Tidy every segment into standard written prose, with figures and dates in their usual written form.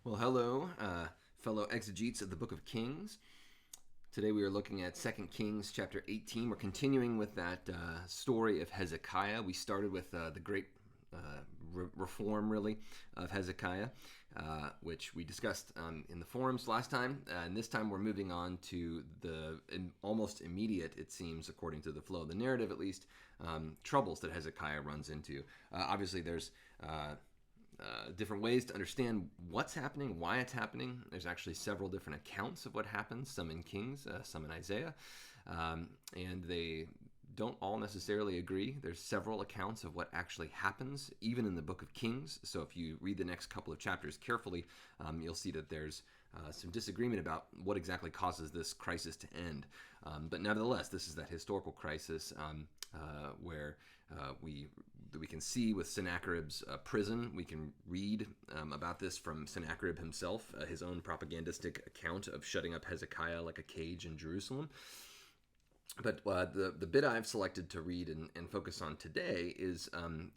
Well, hello, fellow exegetes of the Book of Kings. Today we are looking at 2 Kings chapter 18. We're continuing with that story of Hezekiah. We started with the great reform, really, of Hezekiah, which we discussed in the forums last time. And this time we're moving on to the almost immediate, it seems, according to the flow of the narrative at least, troubles that Hezekiah runs into. Obviously, there's different ways to understand what's happening, why it's happening. There's actually several different accounts of what happens, some in Kings, some in Isaiah, and they don't all necessarily agree. There's several accounts of what actually happens, even in the Book of Kings. So if you read the next couple of chapters carefully, you'll see that there's some disagreement about what exactly causes this crisis to end. But nevertheless, this is that historical crisis where we can see with Sennacherib's prison. We can read about this from Sennacherib himself, his own propagandistic account of shutting up Hezekiah like a cage in Jerusalem. But the bit I've selected to read and focus on today is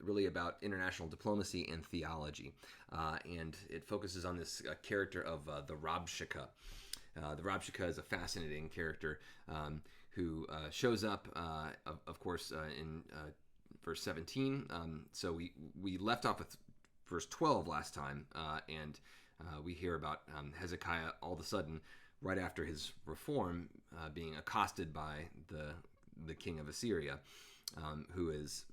really about international diplomacy and theology. And it focuses on this character of the Rabshakeh. The Rabshakeh is a fascinating character who shows up, of course, in verse 17. So we left off with verse 12 last time, and we hear about Hezekiah all of a sudden, right after his reform, being accosted by the king of Assyria, who is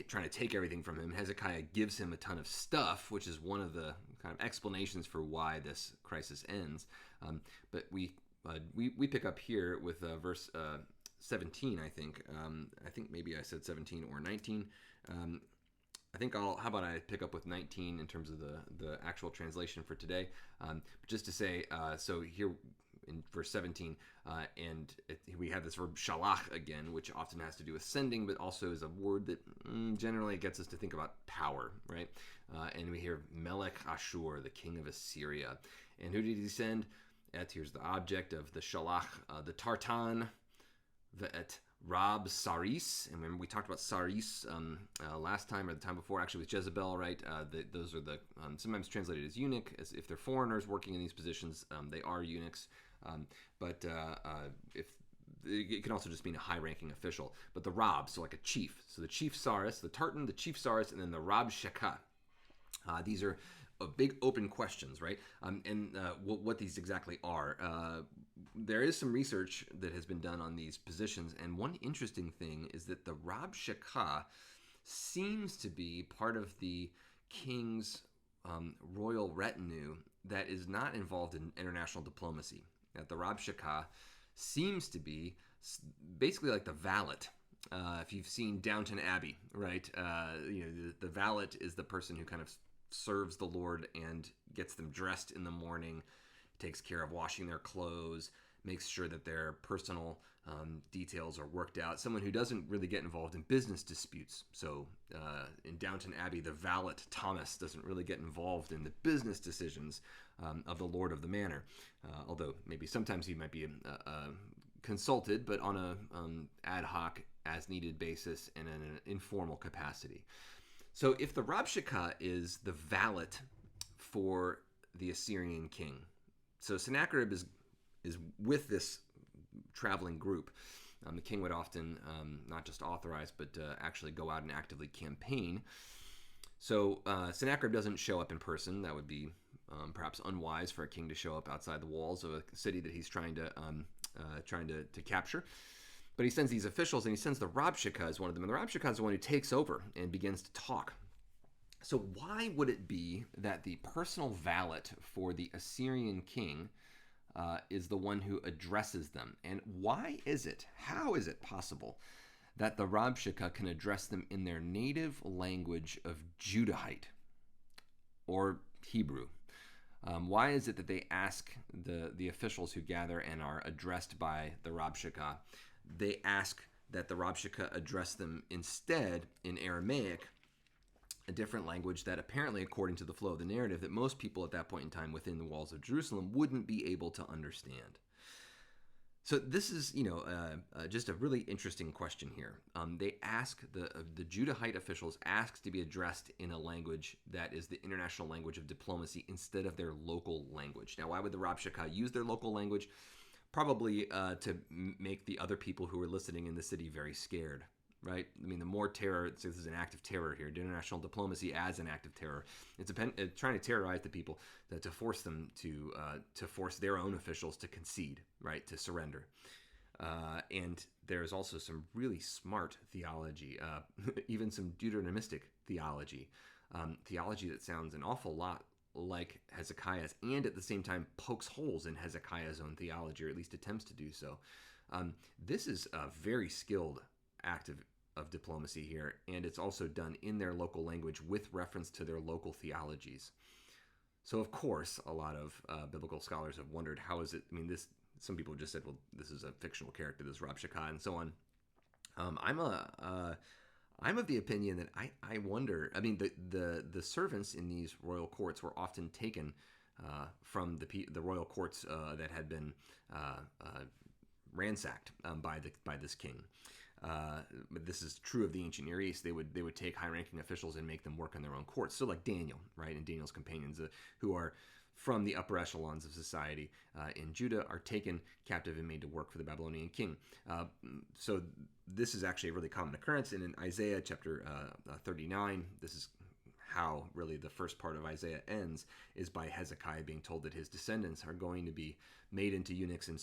trying to take everything from him. Hezekiah gives him a ton of stuff, which is one of the kind of explanations for why this crisis ends. But we pick up here with verse 17, I think. I think maybe I said 17 or 19. How about I pick up with 19 in terms of the actual translation for today. Just to say, so here in verse 17, we have this verb shalach again, which often has to do with sending, but also is a word that generally gets us to think about power, right? And we hear Melech Ashur, the king of Assyria. And who did he send? Here's the object of the shalach, the tartan, Ve'et Rab Saris. And remember, we talked about Saris last time or the time before, actually with Jezebel, right? Those are the sometimes translated as eunuch, as if they're foreigners working in these positions, they are eunuchs. But if it can also just mean a high-ranking official. But the Rab, so like a chief. So the chief Saris, the tartan, the chief Saris, and then the Rabshakeh. These are big open questions, right? And what these exactly are. There is some research that has been done on these positions, and one interesting thing is that the Rabshakeh seems to be part of the king's royal retinue that is not involved in international diplomacy. That the Rabshakeh seems to be basically like the valet. If you've seen Downton Abbey, right? The valet is the person who kind of serves the Lord and gets them dressed in the morning, takes care of washing their clothes, makes sure that their personal details are worked out. Someone who doesn't really get involved in business disputes. So in Downton Abbey, the valet Thomas doesn't really get involved in the business decisions of the Lord of the Manor. Although maybe sometimes he might be consulted, but on a ad hoc, as needed basis and in an informal capacity. So if the Rabshakeh is the valet for the Assyrian king, so Sennacherib is with this traveling group. The king would often not just authorize, but actually go out and actively campaign. So Sennacherib doesn't show up in person. That would be perhaps unwise for a king to show up outside the walls of a city that he's trying to capture. But he sends these officials, and he sends the Rabshakeh as one of them. And the Rabshakeh is the one who takes over and begins to talk. So why would it be that the personal valet for the Assyrian king is the one who addresses them? And how is it possible that the Rabshakeh can address them in their native language of Judahite or Hebrew? Why is it that they ask the officials who gather and are addressed by the Rabshakeh, they ask that the Rabshakeh address them instead in Aramaic, a different language that apparently, according to the flow of the narrative, that most people at that point in time within the walls of Jerusalem wouldn't be able to understand? So this is, just a really interesting question here. They ask the Judahite officials ask to be addressed in a language that is the international language of diplomacy instead of their local language. Now, why would the Rabshakeh use their local language? Probably to make the other people who are listening in the city very scared, right? I mean, the more terror, so this is an act of terror here, international diplomacy as an act of terror. It's trying to terrorize the people to force them to force their own officials to concede, right, to surrender. And there's also some really smart theology, even some Deuteronomistic theology, theology that sounds an awful lot like Hezekiah's, and at the same time pokes holes in Hezekiah's own theology, or at least attempts to do so. This is a very skilled act of diplomacy here, and it's also done in their local language with reference to their local theologies. So, of course, a lot of biblical scholars have wondered, how is it? I mean, this. Some people just said, well, this is a fictional character, this Rabshakeh, and so on. I'm of the opinion that I wonder. I mean, the servants in these royal courts were often taken from the royal courts that had been ransacked by this king. But this is true of the ancient Near East. They would take high-ranking officials and make them work in their own courts. So like Daniel, right, and Daniel's companions, who are from the upper echelons of society in Judah, are taken captive and made to work for the Babylonian king. So this is actually a really common occurrence. And in Isaiah chapter 39, this is how really the first part of Isaiah ends, is by Hezekiah being told that his descendants are going to be made into eunuchs and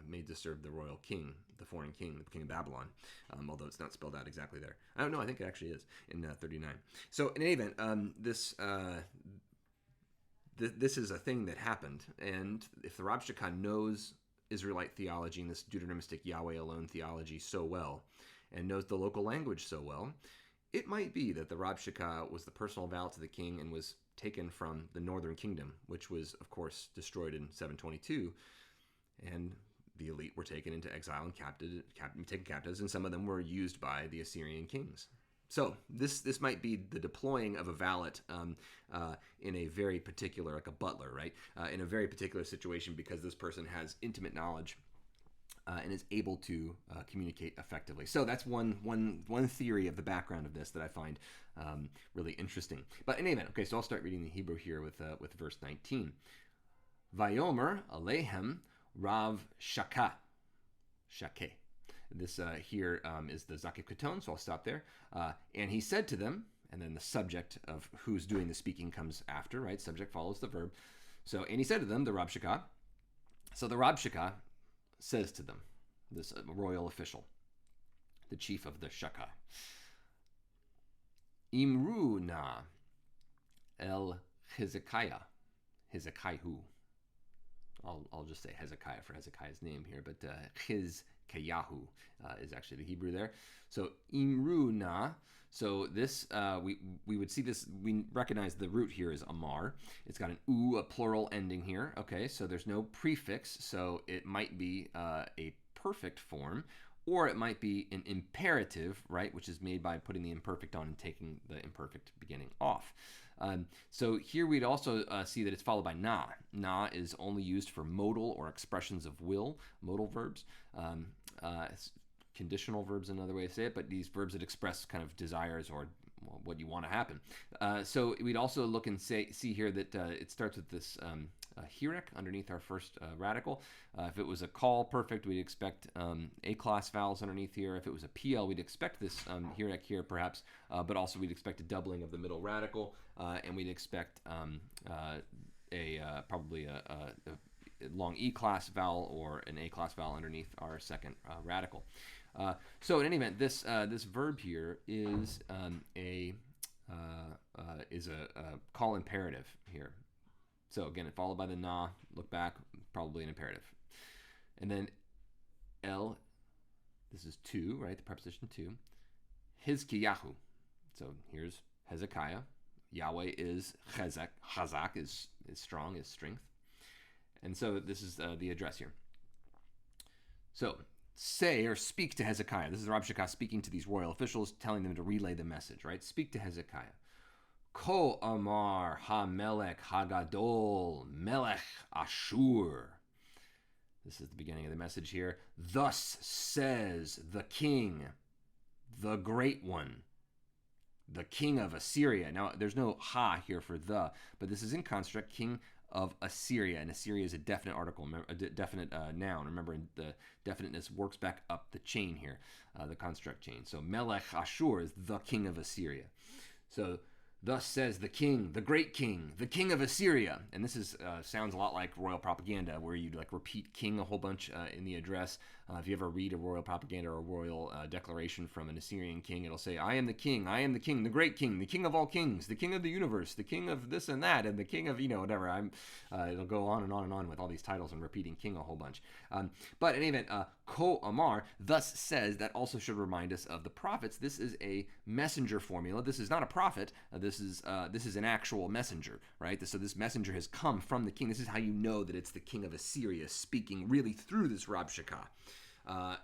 made to serve the royal king, the foreign king, the king of Babylon, although it's not spelled out exactly there. I don't know, I think it actually is in 39. So in any event, this is a thing that happened, and if the Rabshakeh knows Israelite theology and this Deuteronomistic Yahweh alone theology so well, and knows the local language so well, it might be that the Rabshakeh was the personal valet to the king and was taken from the northern kingdom, which was, of course, destroyed in 722, and the elite were taken into exile and taken captives, and some of them were used by the Assyrian kings. So this might be the deploying of a valet in a very particular, like a butler, right? In a very particular situation, because this person has intimate knowledge and is able to communicate effectively. So that's one theory of the background of this that I find really interesting. But in any event, okay, so I'll start reading the Hebrew here with verse 19. Vayomer Alehem Rav Shakeh. This here is the Zakif Keton, so I'll stop there. And he said to them, and then the subject of who's doing the speaking comes after, right? Subject follows the verb. So, and he said to them, the Rabshakeh. So the Rabshakeh says to them, this royal official, the chief of the Shakeh, Imru na el Hezekiah, Hezekiahu. I'll just say Hezekiah for Hezekiah's name here, but Hizkiyahu is actually the Hebrew there. So Imru na. So this we would see this. We recognize the root here is amar. It's got an u, a plural ending here. Okay, so there's no prefix, so it might be a perfect form, or it might be an imperative, right, which is made by putting the imperfect on and taking the imperfect beginning off. So here we'd also see that it's followed by na. Na is only used for modal or expressions of will, modal verbs. Conditional verbs, another way to say it, but these verbs that express kind of desires or what you want to happen. So we'd also look and see here that it starts with this hirek underneath our first radical. If it was a call perfect, we'd expect A-class vowels underneath here. If it was a PL, we'd expect this hirek here perhaps, but also we'd expect a doubling of the middle radical, and we'd expect probably a long E-class vowel or an A-class vowel underneath our second radical. So in any event, this verb here is a call imperative here. So again, it followed by the na. Look back, probably an imperative, and then el. This is to, right? The preposition to. Hizkiyahu. So here's Hezekiah. Yahweh is chazak. Chazak is strong, is strength. And so this is the address here. So say or speak to Hezekiah. This is Rabshakeh speaking to these royal officials, telling them to relay the message, right? Speak to Hezekiah. Ko amar ha melech hagadol melech Ashur. This is the beginning of the message here. Thus says the king, the great one, the king of Assyria. Now, there's no ha here for the, but this is in construct, king of Assyria, and Assyria is a definite article, a definite noun. Remember, the definiteness works back up the chain here, the construct chain. So Melech Ashur is the king of Assyria. So thus says the king, the great king, the king of Assyria. And this is sounds a lot like royal propaganda, where you like repeat king a whole bunch in the address. If you ever read a royal propaganda or a royal declaration from an Assyrian king, it'll say, I am the king, the king of all kings, the king of the universe, the king of this and that, and the king of, whatever. It'll go on and on and on with all these titles and repeating king a whole bunch. But in any event, Ko Amar, thus says, that also should remind us of the prophets. This is a messenger formula. This is not a prophet. This is an actual messenger, right? So this messenger has come from the king. This is how you know that it's the king of Assyria speaking really through this Rabshakeh.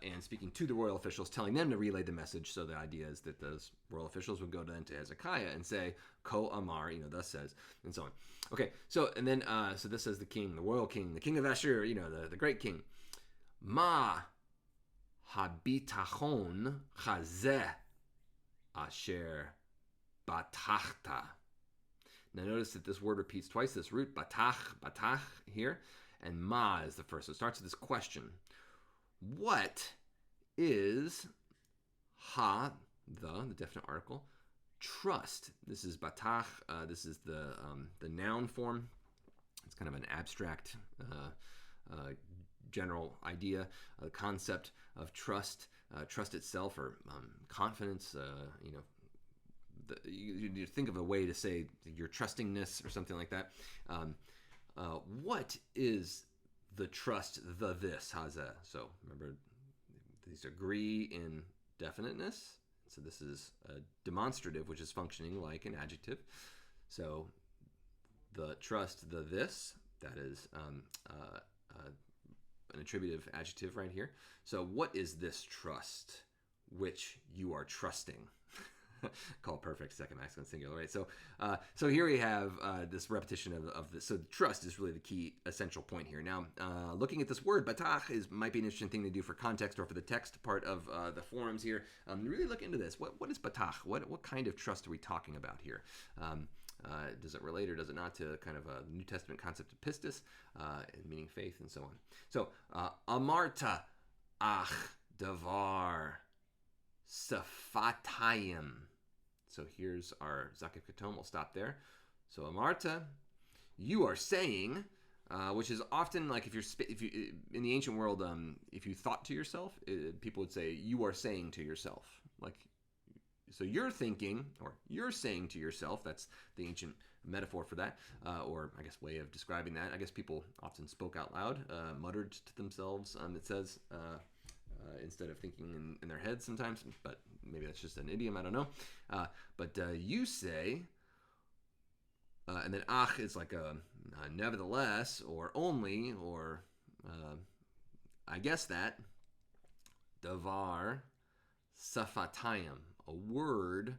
And speaking to the royal officials, telling them to relay the message. So the idea is that those royal officials would go then to Hezekiah and say, Ko Amar, thus says, and so on. Okay, so and then so this says the king, the royal king, the king of Ashur, the great king. Ma habitachon chazeh asher batachta. Now notice that this word repeats twice, this root, batach here, and ma is the first. So it starts with this question. What is the definite article, trust? This is batach. This is the noun form. It's kind of an abstract general idea, the concept of trust, trust itself, or confidence. You think of a way to say your trustingness or something like that. What is the trust, this, hazeh? So remember, these agree in definiteness. So this is a demonstrative, which is functioning like an adjective. So the trust, this, that is an attributive adjective right here. So what is this trust which you are trusting? Called perfect, second masculine singular, right? So here we have this repetition of this. So trust is really the key essential point here. Now, looking at this word, batach might be an interesting thing to do for context or for the text part of the forums here. Really look into this. What is batach? What kind of trust are we talking about here? Does it relate or does it not to kind of a New Testament concept of pistis, meaning faith and so on? So, amarta ach davar safatayim. So here's our Zakif Katom. We'll stop there. So amarta, you are saying, which is often like if you in the ancient world, if you thought to yourself, people would say you are saying to yourself. Like, so you're thinking or you're saying to yourself. That's the ancient metaphor for that, or I guess way of describing that. I guess people often spoke out loud, muttered to themselves. It says. Instead of thinking in their heads sometimes, but maybe that's just an idiom, I don't know. But you say, and then ach is like a nevertheless, or only, or I guess that, davar safatayim, a word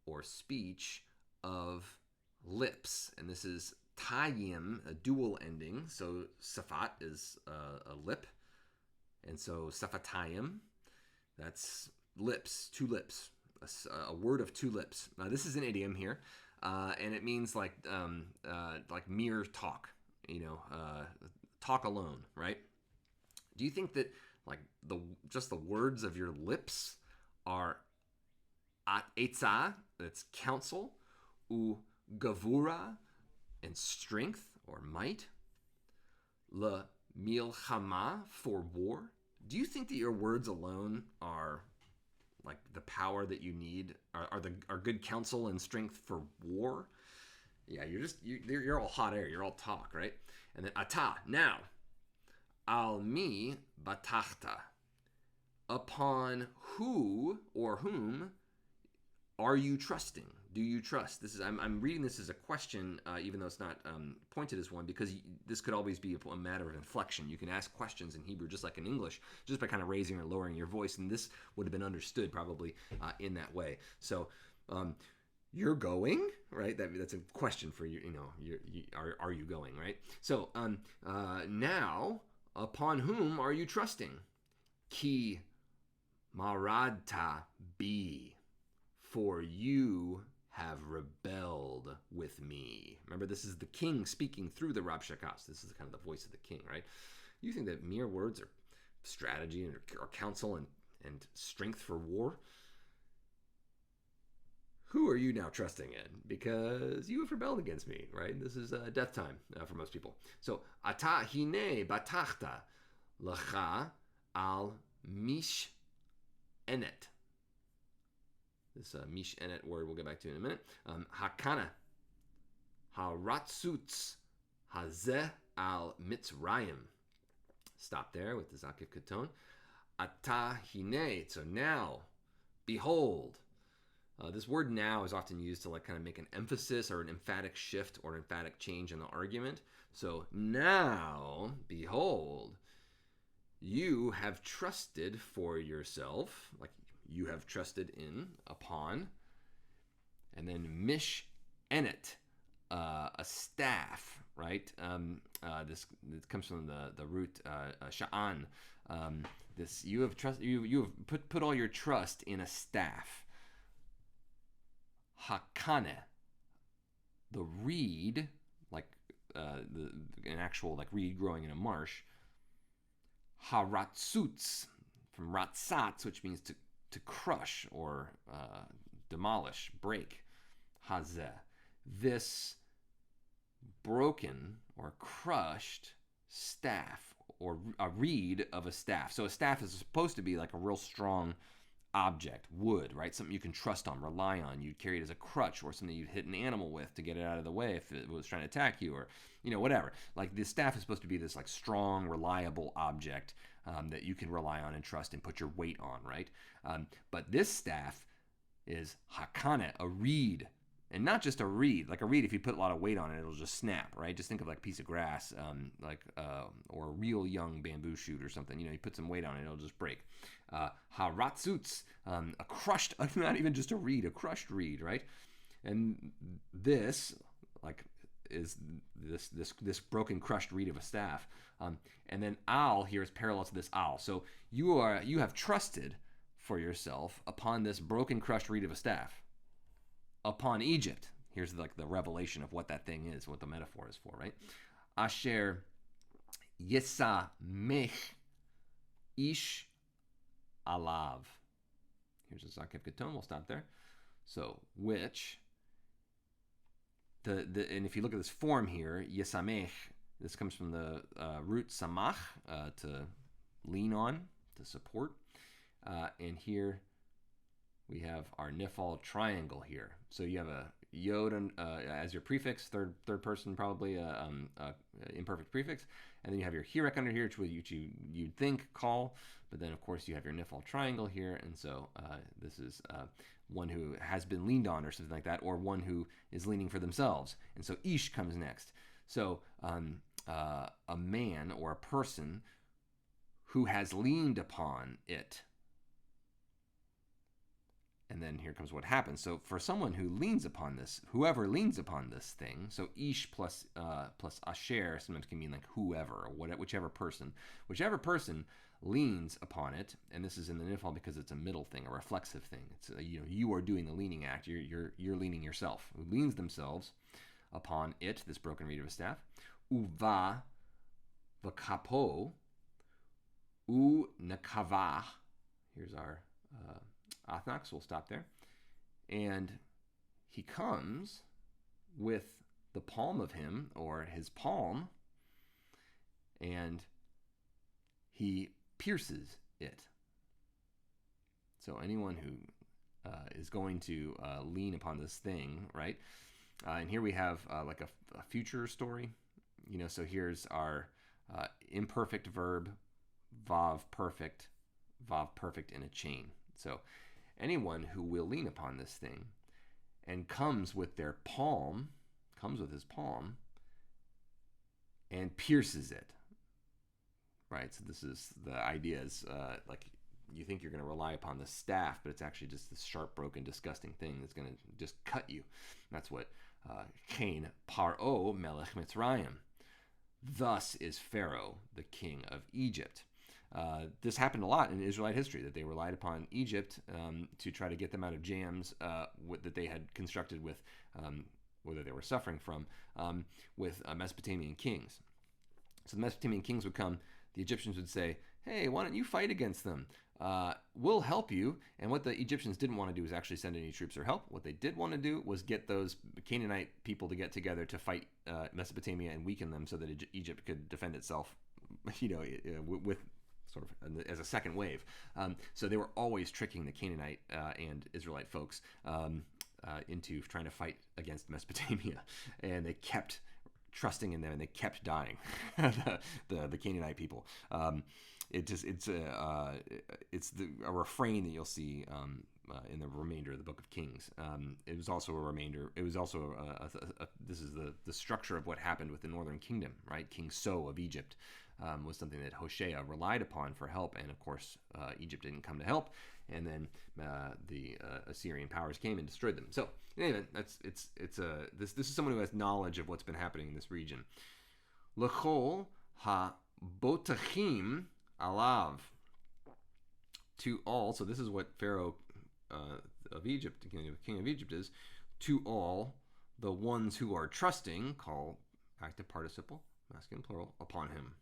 or speech of lips. And this is tayim, a dual ending, so safat is a lip. And so safatayim, that's lips, two lips, a word of two lips. Now this is an idiom here, and it means like mere talk, talk alone, right? Do you think that like just the words of your lips are etzah, that's counsel, u gavura, and strength or might, le milchama, for war? Do you think that your words alone are like the power that you need, are good counsel and strength for war? Yeah, you're all hot air, you're all talk, right? And then ata, now, al mi batachta, upon who or whom are you trusting? Do you trust? This is I'm reading this as a question, even though it's not pointed as one, because this could always be a matter of inflection. You can ask questions in Hebrew just like in English, just by kind of raising or lowering your voice, and this would have been understood probably in that way. So you're going, right? That's a question for you. Are you going, right? So now upon whom are you trusting? Ki maradta bi, for you have rebelled with me. Remember, this is the king speaking through the Rabshakos. This is kind of the voice of the king, right? You think that mere words are strategy or counsel and strength for war? Who are you now trusting in? Because you have rebelled against me, right? This is death time for most people. So, ata hine batachta lacha al mish enet. This mish enet word we'll get back to in a minute. Hakana haratzutz hazeh al mitzrayim. Stop there with the zakif katon. Ata hine. So now, behold. This word now is often used to like kind of make an emphasis or an emphatic shift or an emphatic change in the argument. So now, behold, you have trusted for yourself, like you have trusted in, upon, and then mish enet, a staff, right? This comes from the root sha'an. This you have put all your trust in a staff. Hakane, the reed, like an actual like reed growing in a marsh. Haratzutz, from ratzatz, which means to crush or demolish, break. Hazeh, this broken or crushed staff, or a reed of a staff. So a staff is supposed to be like a real strong object, wood, right? Something you can trust on, rely on. You'd carry it as a crutch or something you'd hit an animal with to get it out of the way if it was trying to attack you, or whatever. Like this staff is supposed to be this like strong, reliable object that you can rely on and trust and put your weight on, right? But this staff is hakane, a reed. And not just a reed. Like a reed, if you put a lot of weight on it, it'll just snap, right? Just think of like a piece of grass, or a real young bamboo shoot or something. You put some weight on it, it'll just break. Haratzutz, a crushed, not even just a reed, a crushed reed, right? And this, like, is this broken, crushed reed of a staff. And then al here is parallel to this al. So you have trusted for yourself upon this broken, crushed reed of a staff. Upon Egypt. Here's like the revelation of what that thing is, what the metaphor is for, right? Asher yisamech ish alav. Here's a zakif katon. We'll stop there. So, which and if you look at this form here, yisamech, this comes from the root samach, to lean on, to support, and here we have our nifal triangle here. So you have a yod as your prefix, third person probably, imperfect prefix, and then you have your hirek under here, which you'd think call, but then of course you have your nifal triangle here, and so this is one who has been leaned on or something like that, or one who is leaning for themselves, and so ish comes next. So a man or a person who has leaned upon it. And then here comes what happens. So for someone who leans upon this, whoever leans upon this thing, so ish plus asher sometimes can mean like whoever, or whichever person leans upon it, and this is in the nifal because it's a middle thing, a reflexive thing. It's you are doing the leaning act. You're leaning yourself. Who leans themselves upon it, this broken reed of a staff. Uva v'kapo u nekavah. Here's our Athnax, we'll stop there. And he comes with the palm of him, or his palm, and he pierces it. So anyone who is going to lean upon this thing, right? And here we have like a future story. So here's our imperfect verb, vav perfect in a chain. So anyone who will lean upon this thing and comes with his palm, and pierces it, right? So this is the idea is like you think you're going to rely upon the staff, but it's actually just this sharp, broken, disgusting thing that's going to just cut you. That's what Cain Paro Melech Mitzrayim. Thus is Pharaoh the king of Egypt. This happened a lot in Israelite history, that they relied upon Egypt to try to get them out of jams that they had constructed with, whether they were suffering from, with Mesopotamian kings. So the Mesopotamian kings would come, the Egyptians would say, hey, why don't you fight against them? We'll help you. And what the Egyptians didn't want to do was actually send any troops or help. What they did want to do was get those Canaanite people to get together to fight Mesopotamia and weaken them so that Egypt could defend itself, with sort of as a second wave. So they were always tricking the Canaanite and Israelite folks into trying to fight against Mesopotamia. And they kept trusting in them, and they kept dying. the Canaanite people. It's a refrain that you'll see in the remainder of the Book of Kings. It was also a remainder. It was also this is the structure of what happened with the Northern Kingdom, right? King So of Egypt was something that Hoshea relied upon for help, and of course Egypt didn't come to help, and then the Assyrian powers came and destroyed them. So anyway, this is someone who has knowledge of what's been happening in this region. L'chol ha-botachim alav, to all. So this is what Pharaoh of Egypt, the king of Egypt, is to all the ones who are trusting. Call active participle, masculine plural, upon him.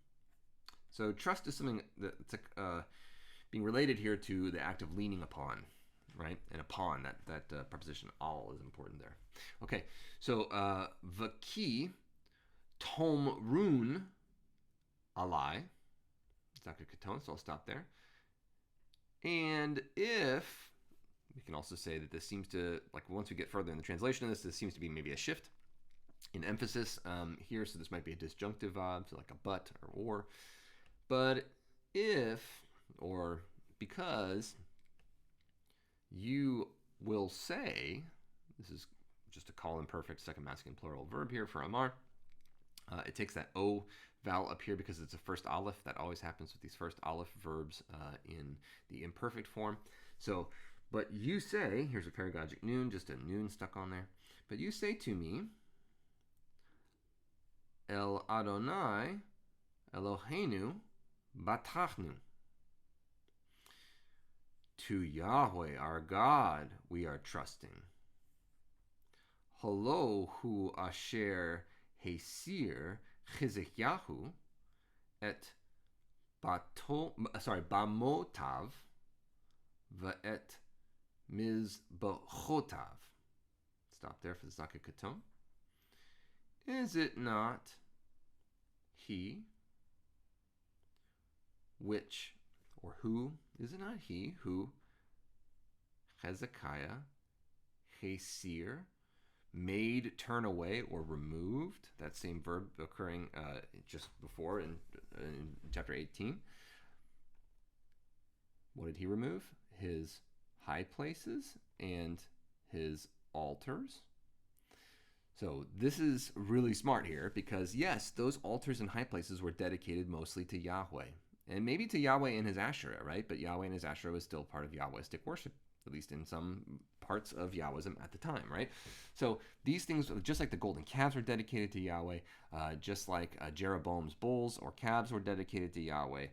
So trust is something that's being related here to the act of leaning upon, right? And upon, that preposition all is important there. Okay, so vaki tom run alai. It's not going to ketone, so I'll stop there. And if, we can also say that this seems to, like once we get further in the translation of this seems to be maybe a shift in emphasis here. So this might be a disjunctive verb, so like a but or. But if, or because, you will say, this is just a call imperfect second masculine plural verb here for Amar. It takes that O vowel up here because it's a first aleph. That always happens with these first aleph verbs in the imperfect form. So, but you say, here's a paragogic noon, just a noon stuck on there. But you say to me, El Adonai Eloheinu Batachnu. To Yahweh, our God, we are trusting. Holo hu asher Hesir Chizkiyahu et Bamotav va'et Mizbechotav. Stop there for the Zaka Katon. Is it not he which, or who, is it not he who Hezekiah Hesir made, turn away, or removed? That same verb occurring just before in chapter 18. What did he remove? His high places and his altars. So this is really smart here because, yes, those altars and high places were dedicated mostly to Yahweh. And maybe to Yahweh and his Asherah, right? But Yahweh and his Asherah was still part of Yahwistic worship, at least in some parts of Yahwism at the time, right? So these things, just like the golden calves were dedicated to Yahweh, just like Jeroboam's bulls or calves were dedicated to Yahweh,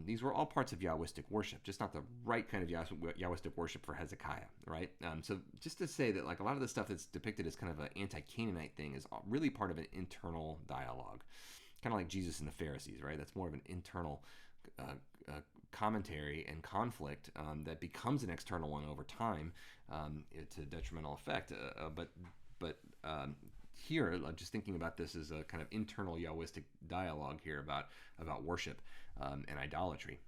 these were all parts of Yahwistic worship, just not the right kind of Yahwistic worship for Hezekiah, right? So just to say that like a lot of the stuff that's depicted as kind of an anti-Canaanite thing is really part of an internal dialogue, kind of like Jesus and the Pharisees, right? That's more of an internal commentary and conflict that becomes an external one over time to detrimental effect. But here, just thinking about this as a kind of internal Yahwistic dialogue here about worship and idolatry.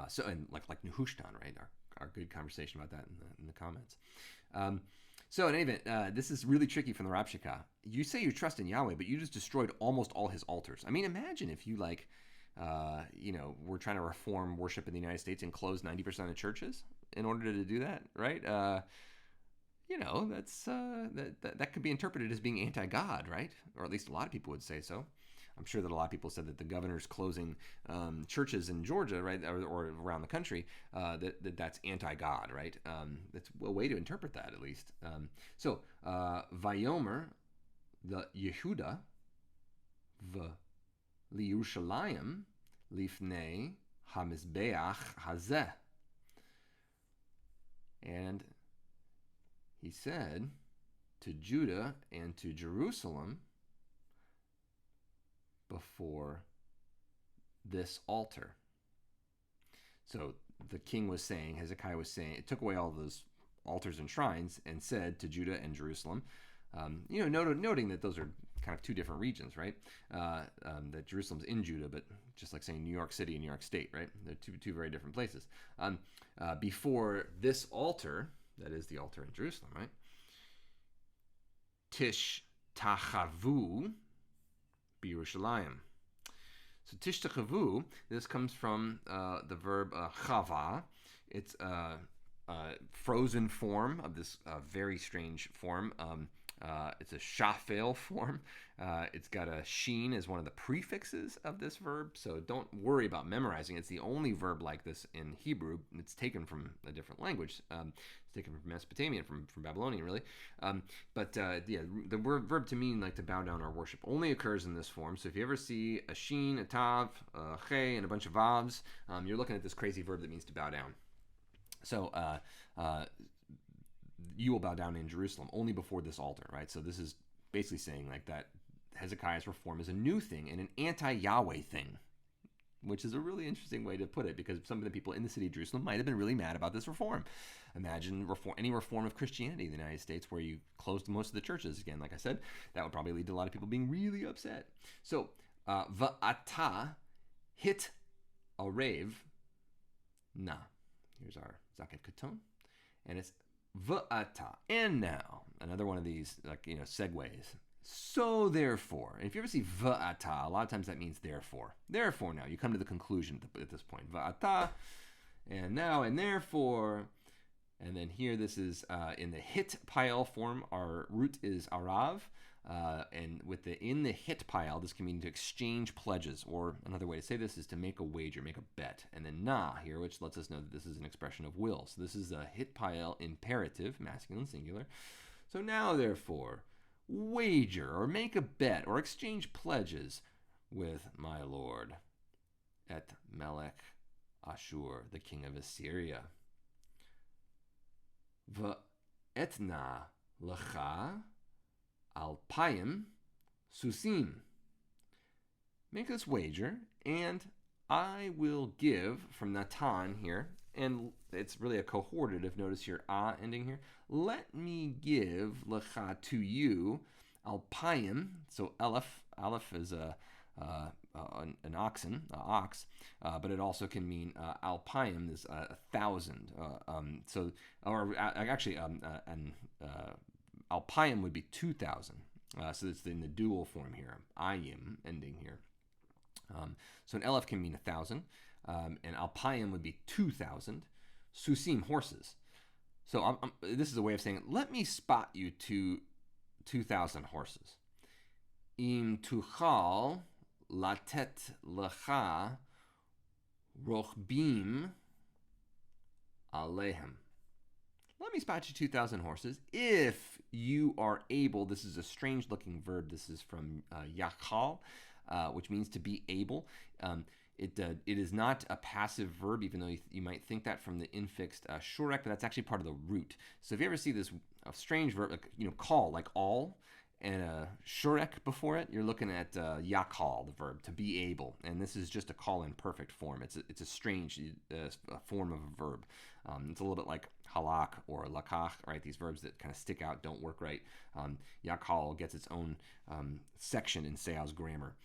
So and like Nehushtan, right? Our good conversation about that in the comments. So in any event, this is really tricky from the Rabshakeh. You say you trust in Yahweh, but you just destroyed almost all his altars. I mean, imagine if you we're trying to reform worship in the United States and close 90% of churches in order to do that, right? That's that could be interpreted as being anti-God, right? Or at least a lot of people would say so. I'm sure that a lot of people said that the governor's closing churches in Georgia, right, or around the country, that's anti-God, right? That's a way to interpret that, at least. Vayomer, the Yehuda, liyushalayim lifnei hamizbeach hazeh. And he said to Judah and to Jerusalem before this altar. So the king was saying, Hezekiah was saying, it took away all those altars and shrines and said to Judah and Jerusalem, noting that those are kind of two different regions, right? That Jerusalem's in Judah, but just like saying New York City and New York State, right? They're two very different places. Before this altar, that is the altar in Jerusalem, right? Tish tachavu b'Yerushalayim. So tish tachavu, this comes from the verb chava. It's a frozen form of this very strange form. It's a shafel form. It's got a sheen as one of the prefixes of this verb, so don't worry about memorizing. It's the only verb like this in Hebrew. It's taken from a different language. It's taken from Mesopotamian, from Babylonian, really. The verb to mean like to bow down or worship only occurs in this form. So if you ever see a sheen, a tav, a che, and a bunch of vavs, you're looking at this crazy verb that means to bow down. So you will bow down in Jerusalem only before this altar, right? So this is basically saying like that Hezekiah's reform is a new thing and an anti-Yahweh thing, which is a really interesting way to put it, because some of the people in the city of Jerusalem might have been really mad about this reform. Imagine any reform of Christianity in the United States where you closed most of the churches. Again, like I said, that would probably lead to a lot of people being really upset. So, va'ata hit arev na. Here's our Zaket Katon. And it's va'ata. And now, another one of these, segues. So therefore, and if you ever see va'ata, a lot of times that means therefore. Therefore now, you come to the conclusion at this point. Va'ata, and now, and therefore, and then here this is in the hit pile form. Our root is arav, and in the hit pile, this can mean to exchange pledges, or another way to say this is to make a wager, make a bet. And then na here, which lets us know that this is an expression of will. So this is a hit pile imperative, masculine singular. So now therefore, wager or make a bet or exchange pledges with my lord et Melech Ashur, the king of Assyria. V'etna lecha alpayim susim. Make this wager, and I will give, from Natan here, and it's really a cohortative, notice your ending here. Let me give lecha to you alpayim. So aleph is an ox, but it also can mean alpayim is 1,000. Alpayim would be 2,000. So it's in the dual form here, ayim ending here. So an elef can mean 1,000, and alpayim would be 2,000. Susim, horses. So this is a way of saying, let me spot you 2,000 horses. Im tuchal latet lecha rochbim alehem. Let me spot you 2,000 horses if you are able. This is a strange looking verb. This is from yakal, which means to be able. It is not a passive verb, even though you might think that from the infixed shurek, but that's actually part of the root. So if you ever see this strange verb, call, like all, and a shurek before it, you're looking at yakal, the verb, to be able. And this is just a call in perfect form. It's a strange form of a verb. It's a little bit like halak or lakach, right? These verbs that kind of stick out, don't work right. Yakal gets its own section in Seal's grammar.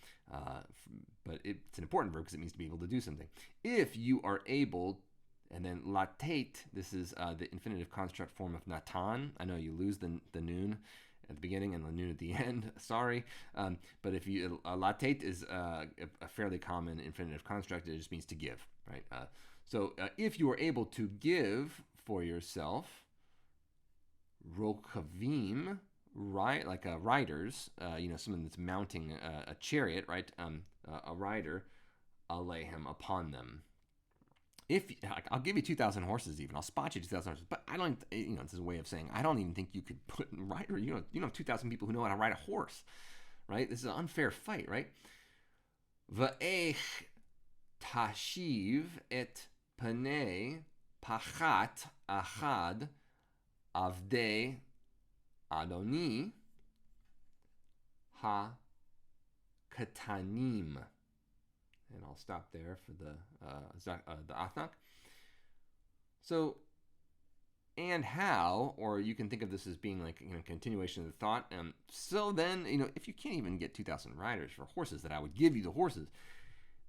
But it's an important verb because it means to be able to do something. If you are able, and then latate, this is the infinitive construct form of natan. I know you lose the noon at the beginning and the noon at the end, sorry. But if you, latate is a fairly common infinitive construct. It just means to give, right? So if you are able to give for yourself, rokavim, right, like riders, someone that's mounting a chariot, right? A rider, alehem, upon them. I'll give you 2,000 horses, even I'll spot you 2,000 horses, but I don't. This is a way of saying I don't even think you could put rider. You know, 2,000 people who know how to ride a horse, right? This is an unfair fight, right? Va'ech tashiv et panei pachat achad avdei Adoni ha-katanim. And I'll stop there for the Athnak. So, and how, or you can think of this as being like, continuation of the thought. So then, if you can't even get 2,000 riders for horses, that I would give you the horses,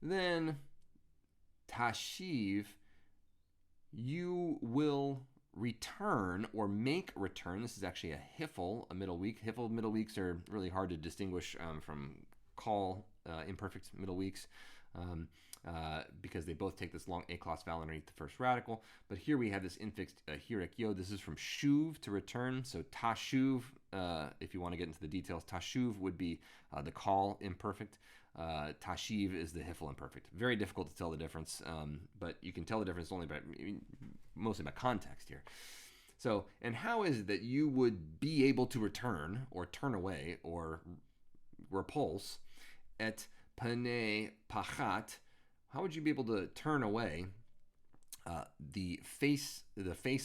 then Tashiv, you will return or make return. This is actually a hiffle, a middle week. Hiffle middle weeks are really hard to distinguish from call imperfect middle weeks because they both take this long A-clause vowel underneath the first radical. But here we have this infixed hierek yod. This is from shuv, to return. So tashuv, if you want to get into the details, tashuv would be the call imperfect. Tashiv is the hiffle imperfect. Very difficult to tell the difference, but you can tell the difference mostly by context here. So, and how is it that you would be able to return or turn away or repulse et panei pachat? How would you be able to turn away the face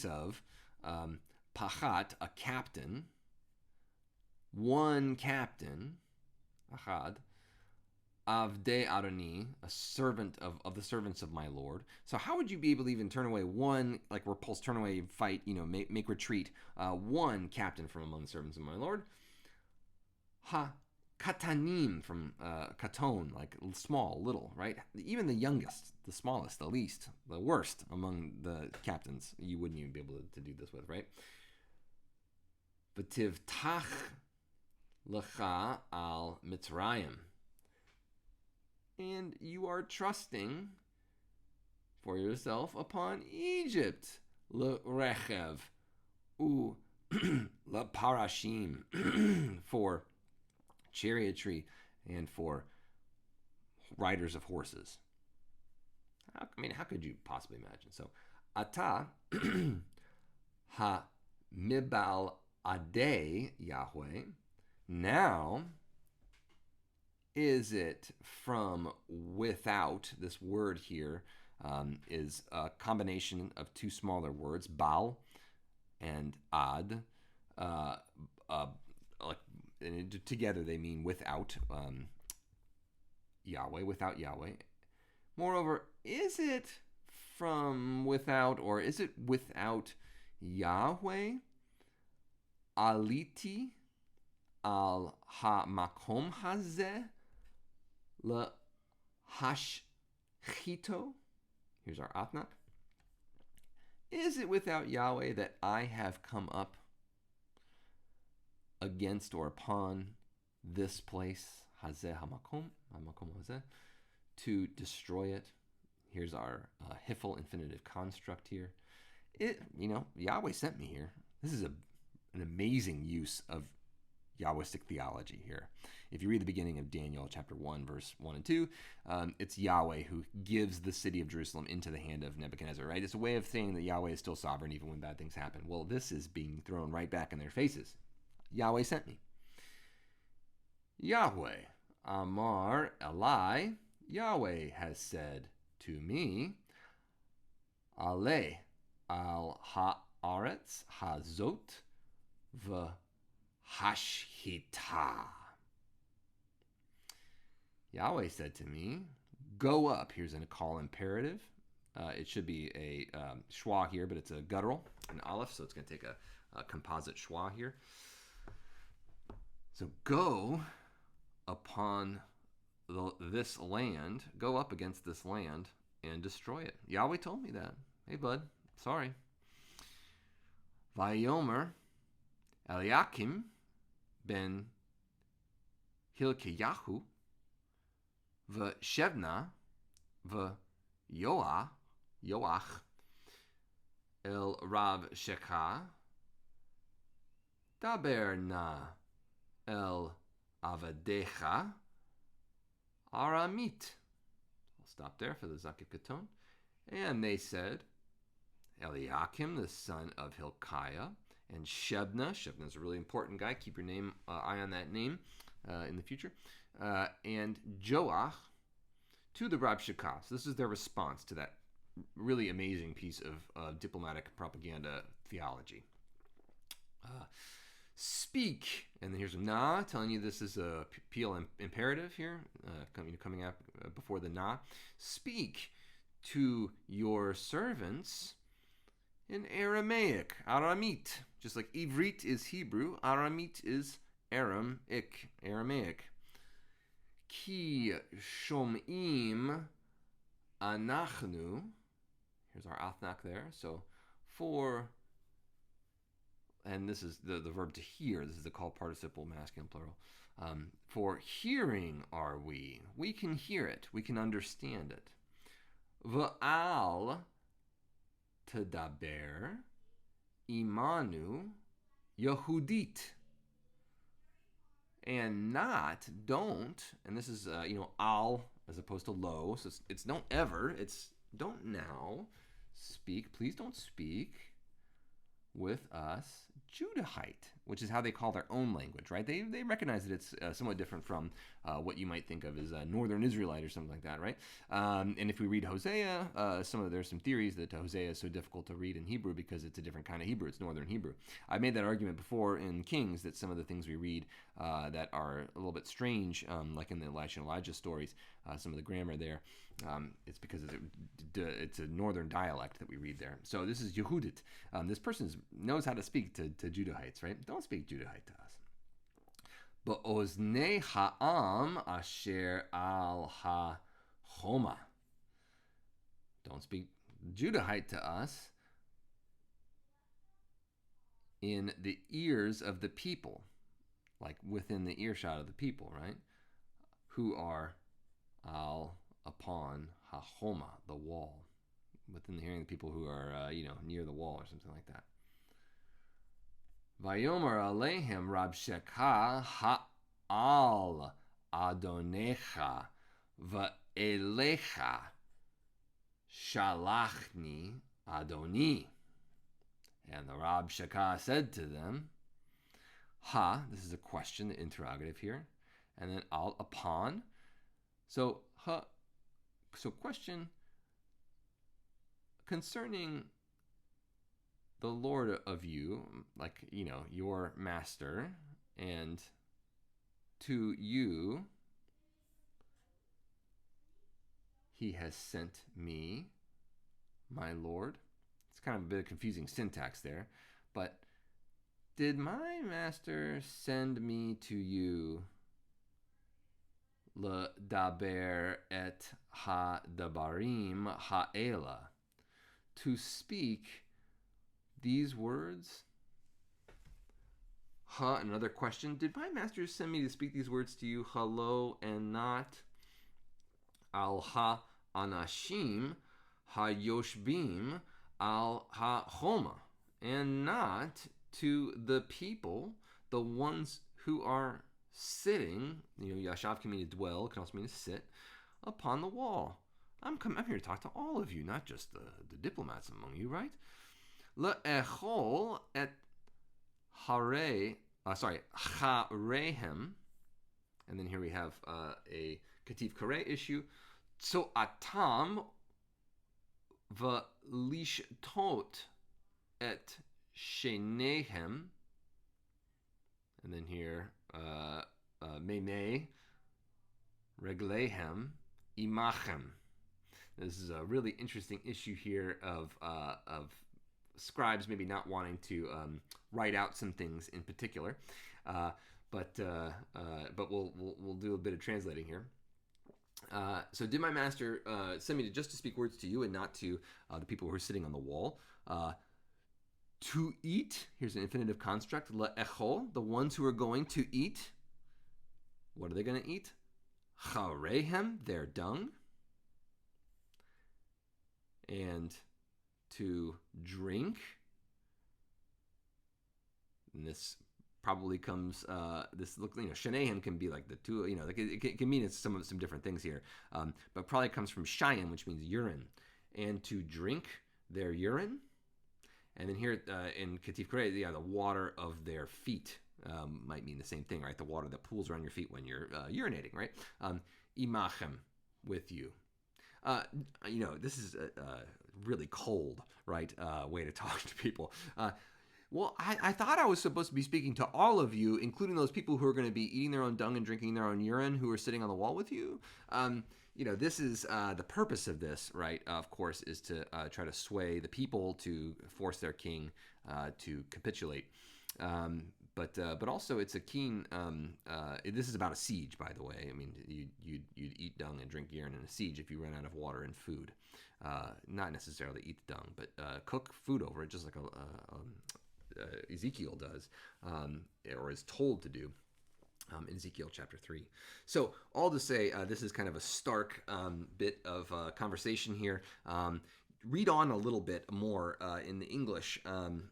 of pachat, a captain, one captain, achad, Avdei Adoni, a servant of the servants of my Lord. So how would you be able to even turn away one, like repulse, turn away, fight, make retreat, one captain from among the servants of my Lord? Katanim, from katon, like small, little, right? Even the youngest, the smallest, the least, the worst among the captains, you wouldn't even be able to do this with, right? V'tivtach lecha al Mitzrayim. And you are trusting for yourself upon Egypt. L'rechev u l'parashim, for chariotry and for riders of horses. How could you possibly imagine? So, ata ha mibal adei Yahweh. Now, is it from without? This word here is a combination of two smaller words, bal and ad. Together they mean without Yahweh, without Yahweh. Moreover, is it from without, or is it without Yahweh? Aliti al ha-makom hazeh le-hashchito. Here's our Atnak. Is it without Yahweh that I have come up against or upon this place, hazeh hamakom, hamakom hazeh, to destroy it? Here's our hiffle infinitive construct here. Yahweh sent me here. This is an amazing use of Yahwistic theology here. If you read the beginning of Daniel chapter 1, verse 1 and 2, it's Yahweh who gives the city of Jerusalem into the hand of Nebuchadnezzar, right? It's a way of saying that Yahweh is still sovereign even when bad things happen. Well, this is being thrown right back in their faces. Yahweh sent me. Yahweh, Amar Elai, Yahweh has said to me, Ale al haaretz hazot v'hashhita. Yahweh said to me, go up. Here's a call imperative. It should be a schwa here, but it's a guttural, an aleph, so it's going to take a composite schwa here. So go upon this land, go up against this land and destroy it. Yahweh told me that. Hey, bud, sorry. Vayomer Eliakim ben Hilkiyahu v'Shebna v'Yoach el Rav Shekha daber na el avadecha aramit. I'll stop there for the Zakif Katon. And they said, Eliakim, the son of Hilkiah, and Shebna. Shebna's a really important guy. Keep your eye on that name in the future. And Joach, to the Rab Shakah. So this is their response to that really amazing piece of diplomatic propaganda theology. Speak, and then here's a na, telling you this is a PL imperative here, coming up before the na. Speak to your servants in Aramaic, Aramit. Just like Ivrit is Hebrew, Aramit is Aramaic. Ki shom'im anachnu. Here's our athnak there. So for, and this is the verb to hear. This is the called participle, masculine plural. For hearing are we. We can hear it. We can understand it. V'al tedaber imanu Yehudit. And not, don't, and this is, al as opposed to lo. So it's don't ever. It's don't now speak. Please don't speak with us Judahite, which is how they call their own language, right? They recognize that it's somewhat different from what you might think of as Northern Israelite or something like that, right? And if we read Hosea, there's some theories that Hosea is so difficult to read in Hebrew because it's a different kind of Hebrew. It's Northern Hebrew. I made that argument before in Kings that some of the things we read that are a little bit strange, like in the Elisha and Elijah stories, some of the grammar there, it's because it's a Northern dialect that we read there. So this is Yehudit. This person knows how to speak to Judahites, right? Don't speak Judahite to us. Ba'oznei ha'am asher al ha'choma. Don't speak Judahite to us in the ears of the people, like within the earshot of the people, right? Who are upon ha'choma, the wall, within the hearing of the people who are, near the wall or something like that. Vayomer alehem Rab Shekha ha'al adonecha va'elecha shalachni Adoni. And the Rab Shekha said to them, this is a question, the interrogative here, and then al, upon. So question concerning the Lord of you, like, your master, and to you he has sent me, my Lord. It's kind of a bit of confusing syntax there, but did my master send me to you ledaber et ha-dabarim ha'ela, to speak these words? Another question. Did my master send me to speak these words to you, hello, and not al ha-anashim ha-yoshbim al ha-choma, and not to the people, the ones who are sitting, yashav can mean to dwell, can also mean to sit, upon the wall. I'm here to talk to all of you, not just the diplomats among you, right? Le'echol et charehem, and then here we have a kativ kare issue. So atam v'lishtot et shenehem, and then here meme reglehem imachem. This is a really interesting issue here of scribes maybe not wanting to write out some things in particular, but we'll do a bit of translating here. So did my master send me just to speak words to you and not to the people who are sitting on the wall? To eat, here's an infinitive construct, le'echol, the ones who are going to eat. What are they going to eat? Charehem, their dung. And to drink. And this probably comes, shenehem can be like the two, like it can mean it's some different things here. But probably comes from shayim, which means urine. And to drink their urine. And then here in Katif Kore, the water of their feet might mean the same thing, right? The water that pools around your feet when you're urinating, right? Imachem, with you. Uh, this is a really cold, right, way to talk to people. Well, I thought I was supposed to be speaking to all of you, including those people who are going to be eating their own dung and drinking their own urine, who are sitting on the wall with you. This is the purpose of this, right? Of course, is to try to sway the people to force their king to capitulate. But also it's a keen. This is about a siege, by the way. I mean, you'd eat dung and drink urine in a siege if you run out of water and food. Not necessarily eat the dung, but cook food over it, just like Ezekiel does, or is told to do. In Ezekiel chapter 3. So all to say, this is kind of a stark bit of conversation here. Read on a little bit more in the English, and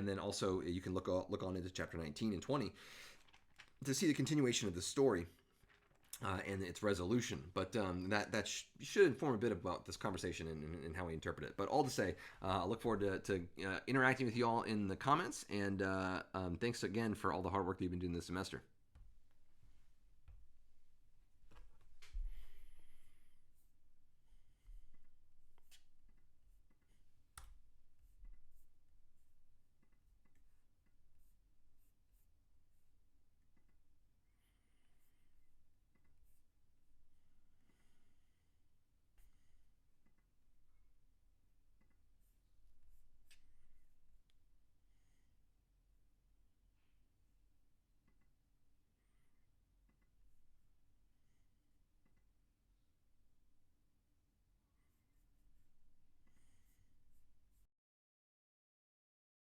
then also you can look on into chapter 19 and 20 to see the continuation of the story and its resolution. But that should inform a bit about this conversation and how we interpret it. But all to say, I look forward to interacting with you all in the comments, and thanks again for all the hard work that you've been doing this semester.